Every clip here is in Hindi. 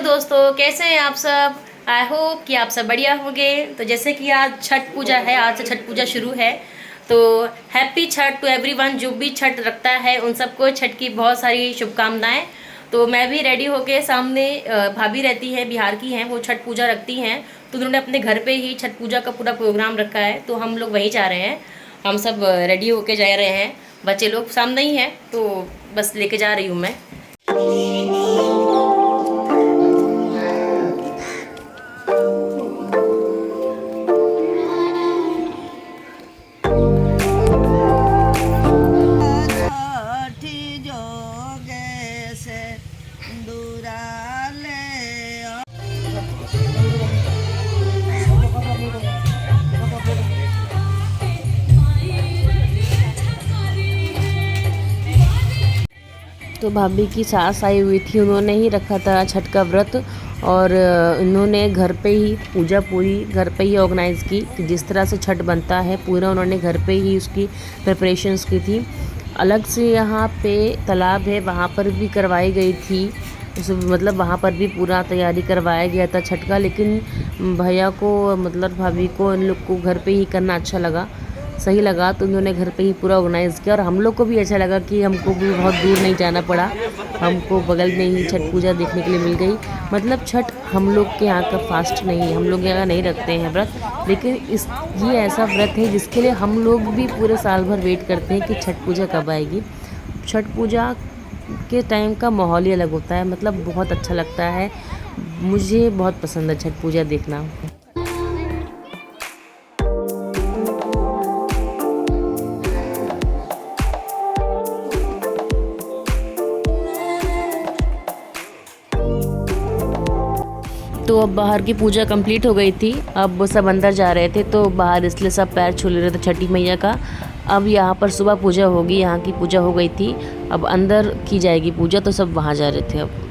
दोस्तों, कैसे हैं आप सब। आई होप कि आप सब बढ़िया होंगे। तो जैसे कि आज छठ पूजा है, आज से छठ पूजा शुरू है, तो हैप्पी छठ टू एवरीवन। जो भी छठ रखता है उन सबको छठ की बहुत सारी शुभकामनाएं। तो मैं भी रेडी होके, सामने भाभी रहती है, बिहार की हैं, वो छठ पूजा रखती हैं, तो उन्होंने अपने घर पे ही छठ पूजा का पूरा प्रोग्राम रखा है, तो हम लोग वहीं जा रहे हैं। हम सब रेडी होके जा रहे हैं, बच्चे लोग सामने ही हैं, तो बस लेके जा रही हूँ मैं। तो भाभी की सास आई हुई थी, उन्होंने ही रखा था छठ का व्रत, और इन्होंने घर पे ही पूजा पूरी घर पे ही ऑर्गेनाइज़ की कि जिस तरह से छठ बनता है पूरा उन्होंने घर पे ही उसकी प्रिपरेशंस की थी। अलग से यहाँ पे तालाब है, वहाँ पर भी करवाई गई थी, मतलब वहाँ पर भी पूरा तैयारी करवाया गया था छठ का। लेकिन भैया को, मतलब भाभी को, इन लोग को घर पे ही करना अच्छा लगा, सही लगा, तो उन्होंने घर पे ही पूरा ऑर्गेनाइज़ किया। और हम लोग को भी अच्छा लगा कि हमको भी बहुत दूर नहीं जाना पड़ा, हमको बगल में ही छठ पूजा देखने के लिए मिल गई। मतलब छठ हम लोग के यहाँ का फास्ट नहीं, हम लोग यहाँ नहीं रखते हैं व्रत, लेकिन ये ऐसा व्रत है जिसके लिए हम लोग भी पूरे साल भर वेट करते हैं कि छठ पूजा कब आएगी। छठ पूजा के टाइम का माहौल ही अलग होता है, मतलब बहुत अच्छा लगता है। मुझे बहुत पसंद है छठ पूजा देखना। तो अब बाहर की पूजा कंप्लीट हो गई थी, अब वो सब अंदर जा रहे थे, तो बाहर इसलिए सब पैर छू ले रहे थे छठी मैया का। अब यहाँ पर सुबह पूजा होगी, यहाँ की पूजा हो गई थी, अब अंदर की जाएगी पूजा, तो सब वहाँ जा रहे थे अब।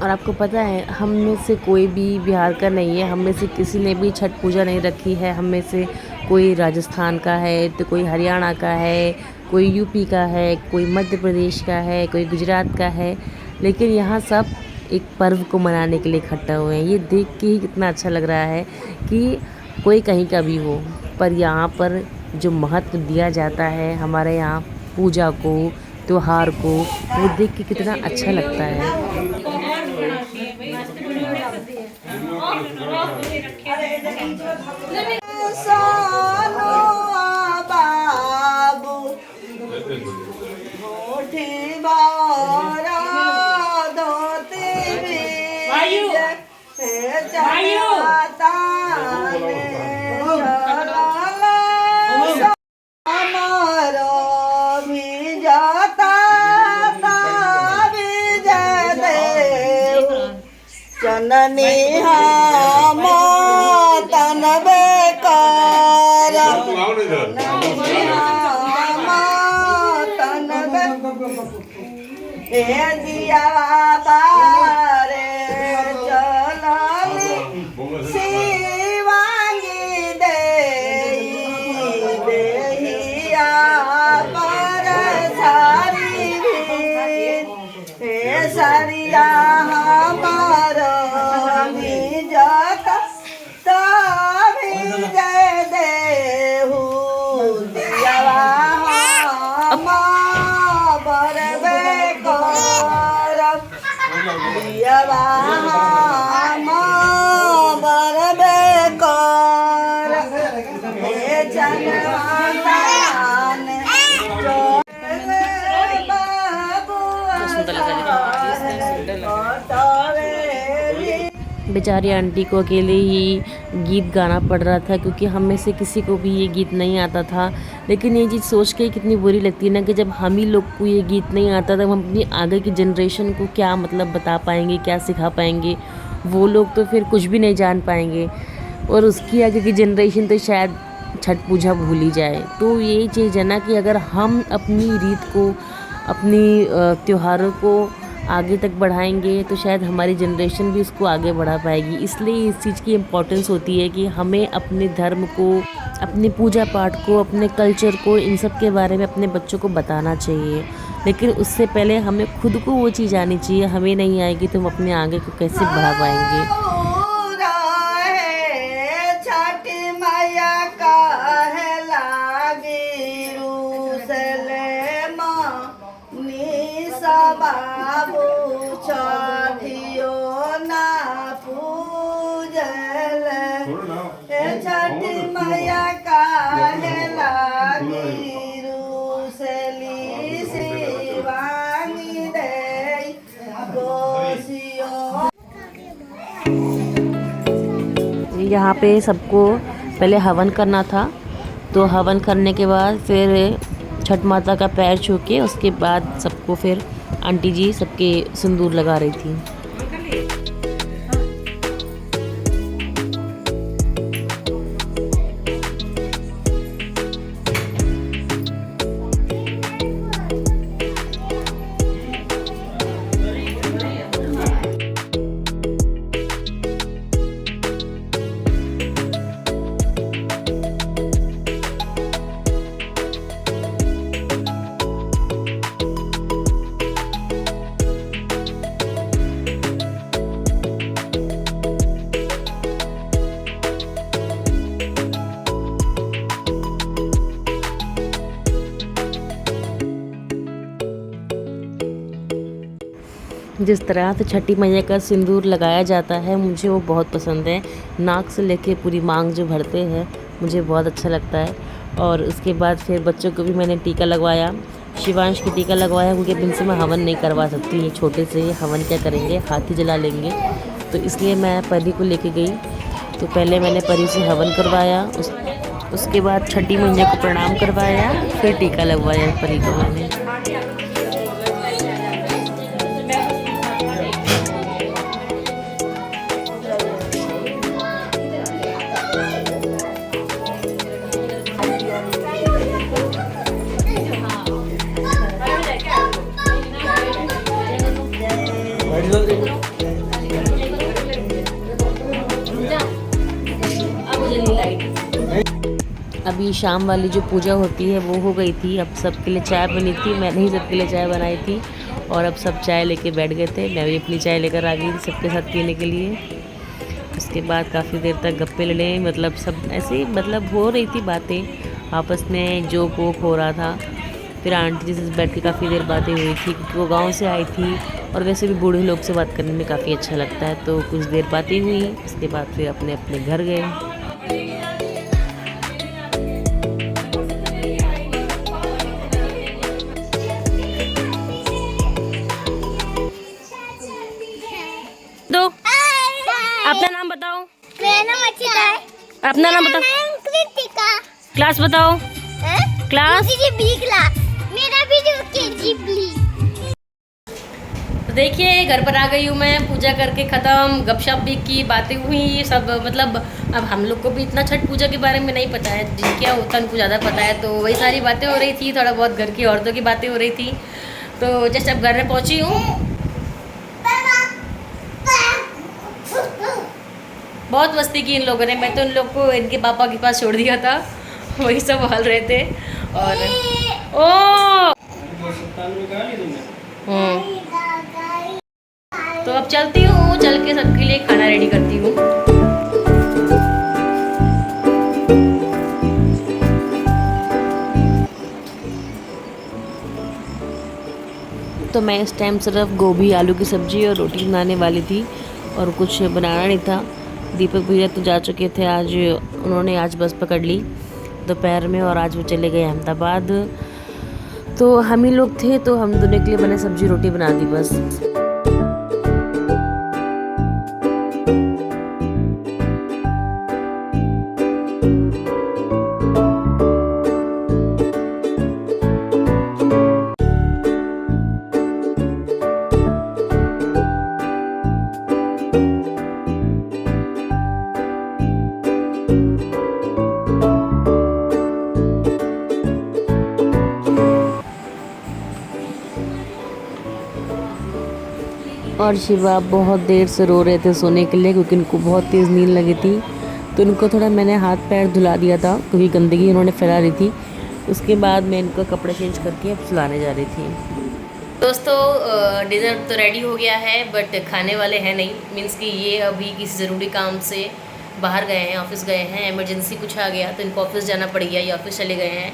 और आपको पता है, हम में से कोई भी बिहार का नहीं है, हम में से किसी ने भी छठ पूजा नहीं रखी है। हम में से कोई राजस्थान का है, तो कोई हरियाणा का है, कोई यूपी का है, कोई मध्य प्रदेश का है, कोई गुजरात का है, लेकिन यहाँ सब एक पर्व को मनाने के लिए इकट्ठा हुए हैं। ये देख के ही कितना अच्छा लग रहा है कि कोई कहीं का भी हो, पर यहाँ पर जो महत्व दिया जाता है हमारे यहाँ पूजा को, त्योहार को, वो देख के कितना अच्छा लगता है। जननी हम तन बेकार, तन दिया बारे चलली शिवांगी देहिया पर सारी भी सरिया हमार जत तभी जय देहू दिया हम बरबे कर हे जनवान बेचारी आंटी को अकेले ही गीत गाना पड़ रहा था, क्योंकि हम में से किसी को भी ये गीत नहीं आता था। लेकिन ये चीज़ सोच के कितनी बुरी लगती है ना, कि जब हम ही लोग को ये गीत नहीं आता तब हम अपनी आगे की जनरेशन को क्या मतलब बता पाएंगे, क्या सिखा पाएंगे। वो लोग तो फिर कुछ भी नहीं जान पाएंगे, और उसकी आगे की जनरेशन तो शायद छठ पूजा भूल ही जाए। तो ये चीज़ है ना कि अगर हम अपनी रीत को, अपनी त्योहारों को आगे तक बढ़ाएंगे तो शायद हमारी जनरेशन भी इसको आगे बढ़ा पाएगी। इसलिए इस चीज़ की इम्पोर्टेंस होती है कि हमें अपने धर्म को, अपने पूजा पाठ को, अपने कल्चर को, इन सब के बारे में अपने बच्चों को बताना चाहिए। लेकिन उससे पहले हमें खुद को वो चीज़ आनी चाहिए। हमें नहीं आएगी तो हम अपने आगे को कैसे बढ़ा पाएंगे। छठ मैया का है लागी रूसलेम बाबू छठियो ना पूजल छठ मैया का है लागी रूसली शिवानी दे गोसियो। यहाँ पे सबको पहले हवन करना था, तो हवन करने के बाद फिर छठ माता का पैर छू के उसके बाद सबको फिर आंटी जी सबके सिंदूर लगा रही थी। जिस तरह से छठी मैया का सिंदूर लगाया जाता है मुझे वो बहुत पसंद है। नाक से लेके पूरी मांग जो भरते हैं मुझे बहुत अच्छा लगता है। और उसके बाद फिर बच्चों को भी मैंने टीका लगवाया, शिवांश की टीका लगवाया, क्योंकि दिन से मैं हवन नहीं करवा सकती। ये छोटे से ये हवन क्या करेंगे, हाथी जला लेंगे। तो इसलिए मैं परी को लेके गई। तो पहले मैंने परी से हवन करवाया, उसके बाद छठी मैया को प्रणाम करवाया, फिर टीका लगवाया परी को मैंने। अभी शाम वाली जो पूजा होती है वो हो गई थी। अब सबके लिए चाय बनी थी, मैंने ही सबके लिए चाय बनाई थी। और अब सब चाय लेके बैठ गए थे, मैं भी अपनी चाय लेकर आ गई थी सबके साथ पीने के लिए। उसके बाद काफ़ी देर तक गप्पे लड़े, मतलब सब ऐसे मतलब हो रही थी बातें आपस में, जोक वोक हो रहा था। फिर आंटी जी से बैठ के काफ़ी देर बातें हुई थी, क्योंकि वो गाँव से आई थी और वैसे भी बूढ़े लोग से बात करने में काफ़ी अच्छा लगता है। तो कुछ देर बातें हुई, उसके बाद फिर अपने अपने घर गए। दो अपना नाम बताओ। मेरा नाम अक्षिता है। अपना नाम बताओ। मेरा नाम कृतिका। क्लास बताओ। Class B class. मेरा भी केजीबी। तो देखिए घर पर आ गई हूँ मैं, पूजा करके ख़त्म, गपशप भी की, बातें हुई सब। मतलब अब हम लोग को भी इतना छठ पूजा के बारे में नहीं पता है, क्या होता है उनको ज़्यादा पता है। तो वही सारी बातें हो रही थी, थोड़ा बहुत घर की औरतों की बातें हो रही थी। तो जस्ट अब घर में पहुँची हूँ। बहुत मस्ती की इन लोगों ने, मैं तो इन लोग को इनके पापा के पास छोड़ दिया था, वही सब हल रहे थे। और ओ तो अब चलती हूँ, चल के सबके लिए खाना रेडी करती हूँ। तो मैं इस टाइम सिर्फ गोभी आलू की सब्ज़ी और रोटी बनाने वाली थी और कुछ बनाना नहीं था। दीपक भैया तो जा चुके थे, आज उन्होंने आज बस पकड़ ली दोपहर में और आज वो चले गए अहमदाबाद। तो हम ही लोग थे तो हम दोनों के लिए मैंने सब्ज़ी रोटी बना दी बस। और शिवा बहुत देर से रो रहे थे सोने के लिए क्योंकि उनको बहुत तेज़ नींद लगी थी। तो उनको थोड़ा मैंने हाथ पैर धुला दिया था क्योंकि गंदगी उन्होंने फैला रही थी। उसके बाद मैं इनको कपड़े चेंज करके अब सुलाने जा रही थी। दोस्तों डिनर तो रेडी हो गया है बट खाने वाले हैं नहीं। मीन्स कि ये अभी किसी ज़रूरी काम से बाहर गए हैं, ऑफिस गए हैं, इमरजेंसी कुछ आ गया तो इनको ऑफिस जाना पड़ गया, ये ऑफिस चले गए हैं।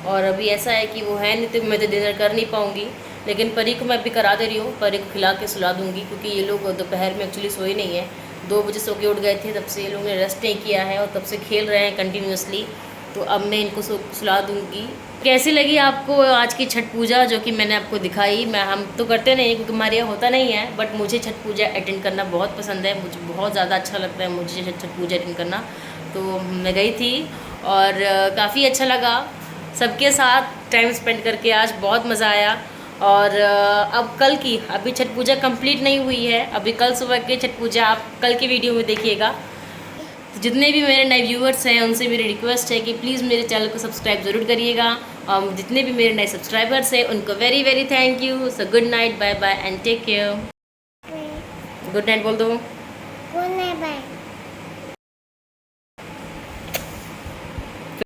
और अभी ऐसा है कि वो है नहीं तो मैं तो डिनर कर नहीं पाऊँगी, लेकिन परी को मैं अभी करा दे रही हूँ। परी को खिला के सुला दूँगी क्योंकि ये लोग दोपहर में एक्चुअली सोए नहीं है। 2 बजे सो के उठ गए थे, तब से ये लोग ने रेस्ट नहीं किया है और तब से खेल रहे हैं कंटिन्यूसली। तो अब मैं इनको सुला दूँगी। कैसी लगी आपको आज की छठ पूजा जो कि मैंने आपको दिखाई? हम तो करते नहीं क्योंकि हमारे यहाँ होता नहीं है, बट मुझे छठ पूजा अटेंड करना बहुत पसंद है। मुझे बहुत ज़्यादा अच्छा लगता है मुझे छठ पूजा अटेंड करना। तो मैं गई थी और काफ़ी अच्छा लगा सबके साथ टाइम स्पेंड करके। आज बहुत मज़ा आया। और अब कल की अभी छठ पूजा कंप्लीट नहीं हुई है, अभी कल सुबह की छठ पूजा आप कल की वीडियो में देखिएगा। तो जितने भी मेरे नए व्यूअर्स हैं उनसे मेरी रिक्वेस्ट है कि प्लीज़ मेरे चैनल को सब्सक्राइब ज़रूर करिएगा। और जितने भी मेरे नए सब्सक्राइबर्स हैं उनको very very thank you. So good night, bye bye and take care. Good night बोल दो। Good night, bye.